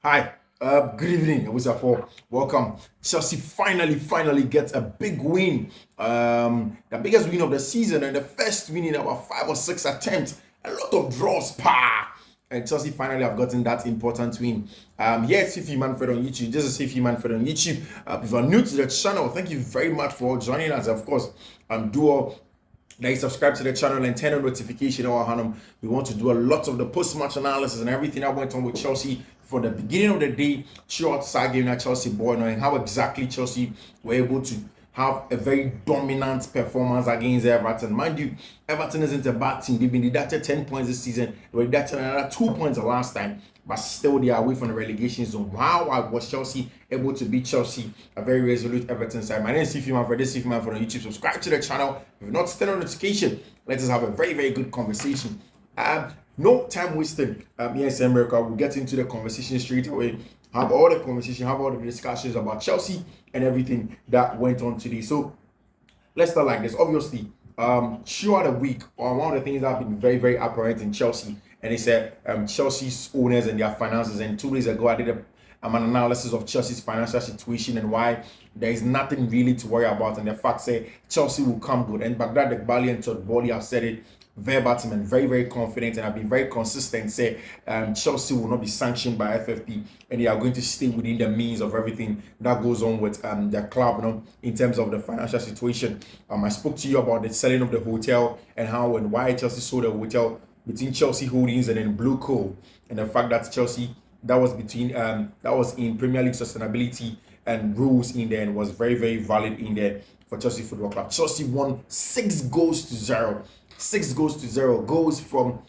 Hi, good evening. What's up, for? Welcome. Chelsea finally gets a big win. The biggest win of the season and the first win in about 5 or 6 attempts. A lot of draws, and Chelsea finally have gotten that important win. Here it's Fiifi-Manfred on YouTube. This is Fiifi-Manfred on YouTube. If you're new to the channel, thank you very much for joining us. Of course, do all that you subscribe to the channel and turn on notification or Hanum. We want to do a lot of the post-match analysis and everything that went on with Chelsea from the beginning of the day throughout side game that Chelsea bought and how exactly Chelsea were able to have a very dominant performance against Everton. Mind you, Everton isn't a bad team. They've been deducted 10 points this season. They were deducted another 2 points the last time, but still they are away from the relegation zone. How was Chelsea able to beat Chelsea, a very resolute Everton side? My name is Fiifi-Manfred. This is Fiifi-Manfred on YouTube. Subscribe to the channel. If you're not turn on notification, let us have a very good conversation. No time wasted. Yes, America. We'll get into the conversation straight away. Have all the conversation, have all the discussions about Chelsea and everything that went on today. So let's start like this. Obviously, throughout the week, one of the things that have been very apparent in Chelsea, and it's Chelsea's owners and their finances. And 2 days ago, I did an analysis of Chelsea's financial situation and why there is nothing really to worry about. And the fact say Chelsea will come good. And Baghdad Bali and Todd Bowley have said it verbatim and very confident, and I've been very consistent. Say Chelsea will not be sanctioned by FFP, and they are going to stay within the means of everything that goes on with their club, in terms of the financial situation. I spoke to you about the selling of the hotel and how and why Chelsea sold the hotel between Chelsea Holdings and then Blue Co, and the fact that Chelsea that was in Premier League sustainability and rules in there and was very valid in there for Chelsea Football Club. Chelsea won 6 goals to 0. 6 goals to 0. Goals from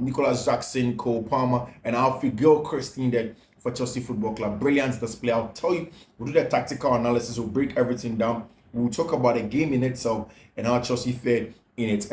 Nicholas Jackson, Cole Palmer, and Alfie Gilchrist in there for Chelsea Football Club. Brilliant display. I'll tell you, we'll do the tactical analysis, we'll break everything down. We'll talk about the game in itself and how Chelsea fared in it.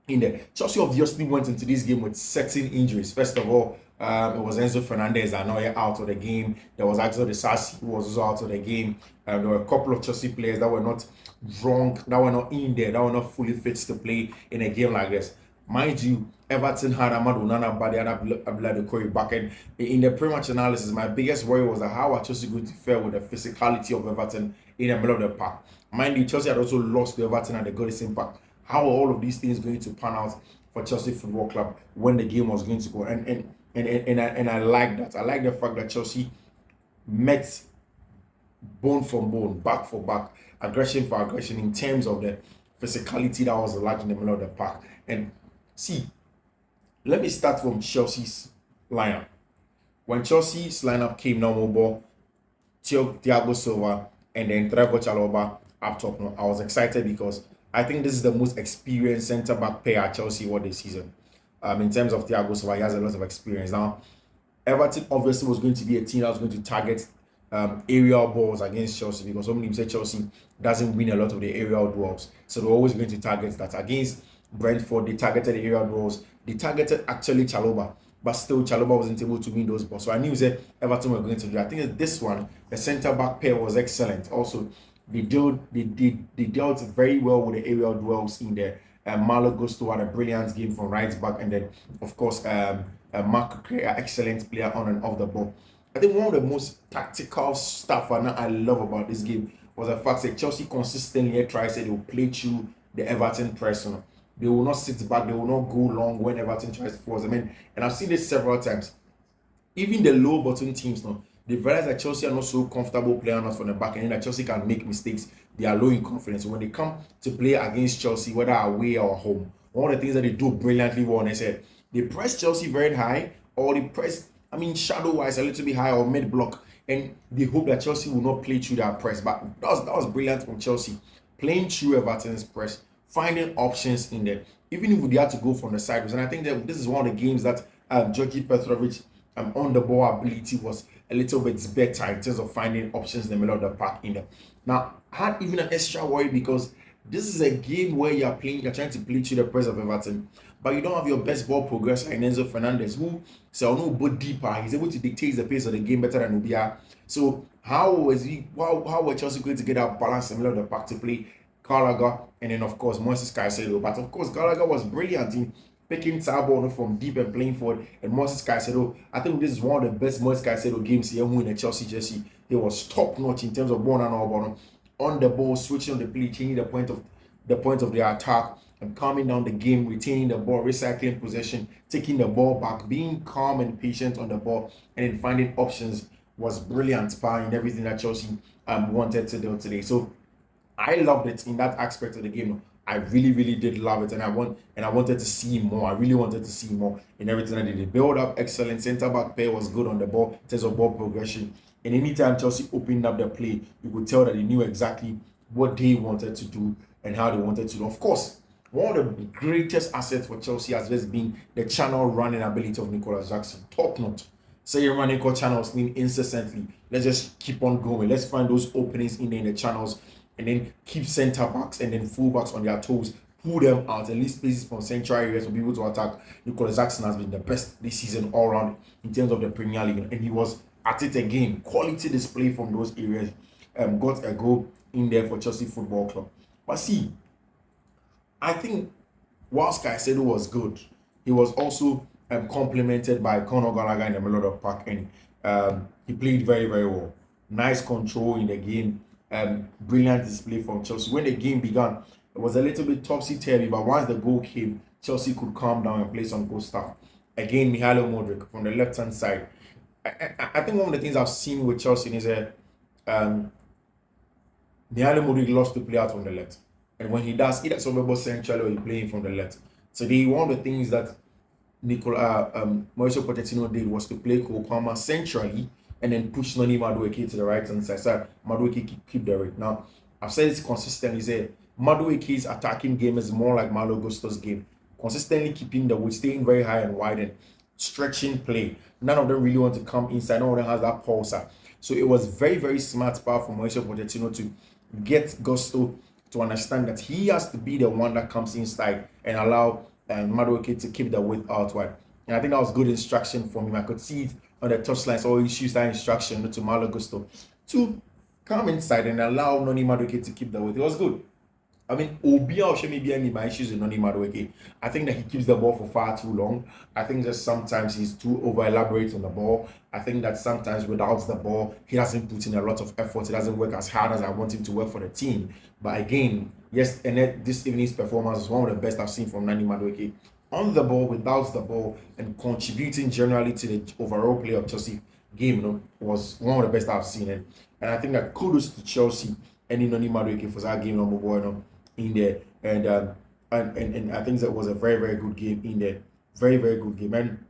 In there, Chelsea obviously went into this game with certain injuries. First of all, it was Enzo Fernandez out of the game. There was Axel Disasi who was also out of the game. There were a couple of Chelsea players that were not drunk, that were not in there, that were not fully fit to play in a game like this. Mind you, Everton had Amadou Nana Badi and Abdoulaye Doucouré back. And in the pre-match analysis, my biggest worry was that how are Chelsea going to fare with the physicality of Everton in the middle of the park. Mind you, Chelsea had also lost to Everton at the Goodison Park. How are all of these things going to pan out for Chelsea Football Club when the game was going to go? And I like that. I like the fact that Chelsea met bone for bone, back for back, aggression for aggression in terms of the physicality that was large in the middle of the park. And see, let me start from Chelsea's lineup. When Chelsea's lineup came normal ball, Thiago Silva and then Trevor Chalobah up top, I was excited because I think this is the most experienced centre-back pair at Chelsea this season. In terms of Thiago Silva, he has a lot of experience. Now, Everton obviously was going to be a team that was going to target aerial balls against Chelsea, because some teams say Chelsea doesn't win a lot of the aerial duels. So they're always going to target that. Against Brentford, they targeted the aerial duels. They targeted actually Chalobah, but still Chalobah wasn't able to win those balls. So I knew that Everton were going to do. I think that this one, the centre-back pair was excellent. Also, they dealt very well with the aerial duels in there. Malo Gusto had a brilliant game from right back, and then of course Mark Cray, an excellent player on and off the ball. I think one of the most tactical stuff I love about this game was the fact that Chelsea consistently tries to play through the Everton press. They will not sit back, they will not go long when Everton tries to force them in. And I've seen this several times. Even the low bottom teams now, they realize that Chelsea are not so comfortable playing us from the back, and that Chelsea can make mistakes. They are low in confidence. So when they come to play against Chelsea, whether away or home, one of the things that they do brilliantly well, and I said, they press Chelsea very high, or they press, shadow-wise a little bit high or mid-block, and they hope that Chelsea will not play through that press. But that was brilliant from Chelsea, playing through Everton's press, finding options in there, even if they had to go from the sideways. And I think that this is one of the games that Georgi Petrovic on the ball ability was a little bit better in terms of finding options in the middle of the park in there. Now, I had even an extra worry because this is a game where you're trying to play through the press of Everton, but you don't have your best ball progressor in Enzo Fernandez, who so no but deeper. He's able to dictate the pace of the game better than Ubia. So how were Chelsea going to get that balance in the middle of the park to play Gallagher and then of course Moises Caicedo? But of course Gallagher was brilliant in picking Sabo from deep and playing forward. And Moses Caicedo, I think this is one of the best Moses Caicedo games here in a Chelsea jersey. He was top notch in terms of ball and all on the ball, switching on the play, changing the point of the attack, and calming down the game, retaining the ball, recycling possession, taking the ball back, being calm and patient on the ball, and then finding options was brilliant in everything that Chelsea wanted to do today. So I loved it in that aspect of the game. I really, really did love it, and I wanted to see more. I really wanted to see more in everything I did. The build up, excellent. Center back pair was good on the ball in terms of ball progression. And anytime Chelsea opened up the play, you could tell that they knew exactly what they wanted to do and how they wanted to do. Of course, one of the greatest assets for Chelsea has just been the channel running ability of Nicolas Jackson. Top notch. Say you're running channels incessantly. Let's just keep on going. Let's find those openings in the channels, and then keep center backs and then full backs on their toes, pull them out, and leave spaces from central areas to be able to attack. Nicolas Jackson has been the best this season all around in terms of the Premier League, and he was at it again. Quality display from those areas. Got a goal in there for Chelsea Football Club. But see, I think whilst Caicedo was good, he was also complemented by Conor Gallagher in the middle of the park, and he played very, very well. Nice control in the game. Brilliant display from Chelsea. When the game began, it was a little bit topsy-turvy, but once the goal came, Chelsea could calm down and play some good stuff. Again, Mihailo Modric from the left-hand side. I think one of the things I've seen with Chelsea is that Mihailo Modric loves to play out from the left. And when he does, either Sobebo central or he's playing from the left. So one of the things that Mauricio Pochettino did was to play Cole Palmer centrally and then push Noni Madueke to the right hand side. So Madueke keep the rate. Now, I've said it's consistently said Madueke's attacking game is more like Malo Gusto's game. Consistently keeping the weight, staying very high and wide and stretching play. None of them really want to come inside. No one has that pulsar. So it was very, very smart power from Mauricio Pochettino to get Gusto to understand that he has to be the one that comes inside and allow Madueke to keep the width outward. And I think that was good instruction from him. I could see it on the touchline, so he used that instruction to Malo Gusto to come inside and allow Noni Madueke to keep the width. It was good. I mean, Obia or maybe any my issues with Noni Madueke. I think that he keeps the ball for far too long. I think that sometimes he's too over elaborate on the ball. I think that sometimes without the ball, he doesn't put in a lot of effort. He doesn't work as hard as I want him to work for the team. But again, yes, and this evening's performance is one of the best I've seen from Noni Madueke. On the ball, without the ball, and contributing generally to the overall play of Chelsea game, was one of the best I've seen. And I think that kudos to Chelsea and Noni Madueke for that game number one in there. And I think that was a very, very good game in there. Very, very good game. And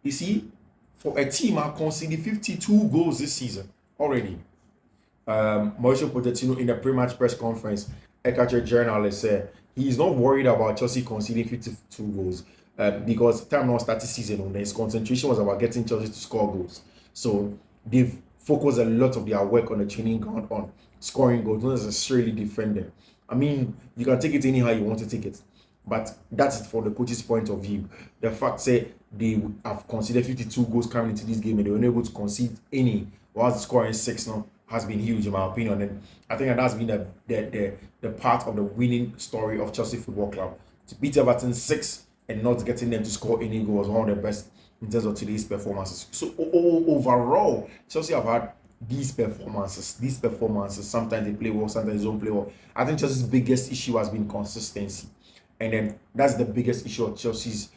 you see, for a team I conceded 52 goals this season already. Mauricio Pochettino in the pre-match press conference, Ekache journalist said he's not worried about Chelsea conceding 52 goals because time now started season on his concentration was about getting Chelsea to score goals. So they've focused a lot of their work on the training ground on scoring goals, not necessarily defending. I mean, you can take it anyhow you want to take it, but that's for the coach's point of view. The fact say they have conceded 52 goals coming into this game and they were unable to concede any, whilst scoring 6 now has been huge in my opinion. And I think that's been the part of the winning story of Chelsea Football Club. To beat Everton 6 and not getting them to score any goal was one of the best in terms of today's performances. So overall, Chelsea have had these performances. Sometimes they play well, sometimes they don't play well. I think Chelsea's biggest issue has been consistency. And then that's the biggest issue of Chelsea's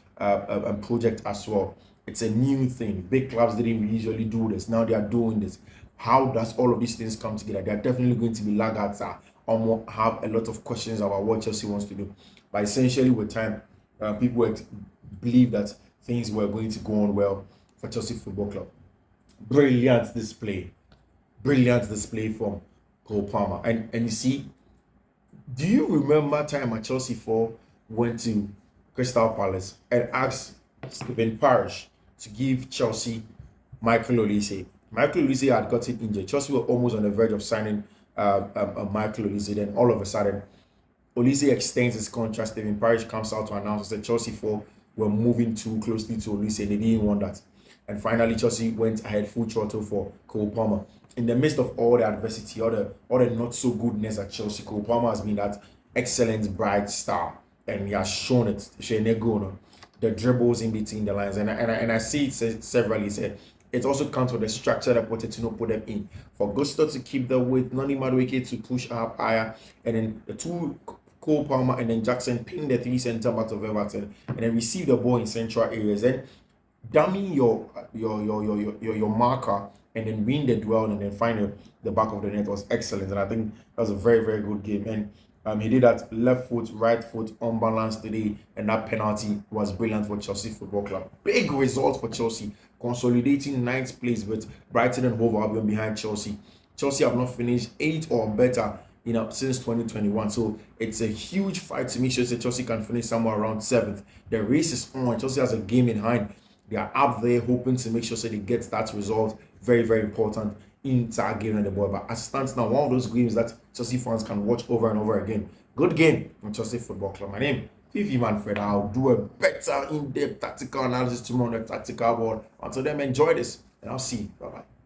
project as well. It's a new thing. Big clubs didn't usually do this. Now they are doing this. How does all of these things come together? There are definitely going to be laggards that have a lot of questions about what Chelsea wants to do. But essentially, with time, people believe that things were going to go on well for Chelsea Football Club. Brilliant display from Cole Palmer. And you see, do you remember time at Chelsea 4 went to Crystal Palace and asked Stephen Parish to give Chelsea Michael Olise? Michael Olise had gotten injured. Chelsea were almost on the verge of signing Michael Olise. Then all of a sudden, Olise extends his contract. Stephen Parish comes out to announce that Chelsea 4 were moving too closely to Olise and they didn't want that. And finally, Chelsea went ahead full throttle for Cole Palmer. In the midst of all the adversity, all the not so goodness at Chelsea, Cole Palmer has been that excellent bright star. and he has shown it. The dribbles in between the lines, and I see it severally said. It also counts with the structure that Pochettino put them in. For Gusto to keep the weight, Noni Madueke to push up higher, and then the two Cole Palmer and then Jackson pin the three centre backs of Everton, and then receive the ball in central areas. Then dummy your marker and then win the duel and then find the back of the net was excellent. And I think that was a very, very good game. And he did that left foot, right foot, unbalanced today, and that penalty was brilliant for Chelsea Football Club. Big result for Chelsea, consolidating ninth place with Brighton and Hove Albion behind Chelsea. Chelsea have not finished 8th or better since 2021. So it's a huge fight to make sure that Chelsea can finish somewhere around 7th. The race is on. Chelsea has a game in hand. They are up there hoping to make sure that they get that result. Very, very important in game and the ball. But as it stands now, one of those games that Chelsea fans can watch over and over again. Good game on Chelsea Football Club. My name Fiifi-Manfred. I'll do a better in-depth tactical analysis tomorrow on the tactical board. Until then, enjoy this, and I'll see you. Bye-bye.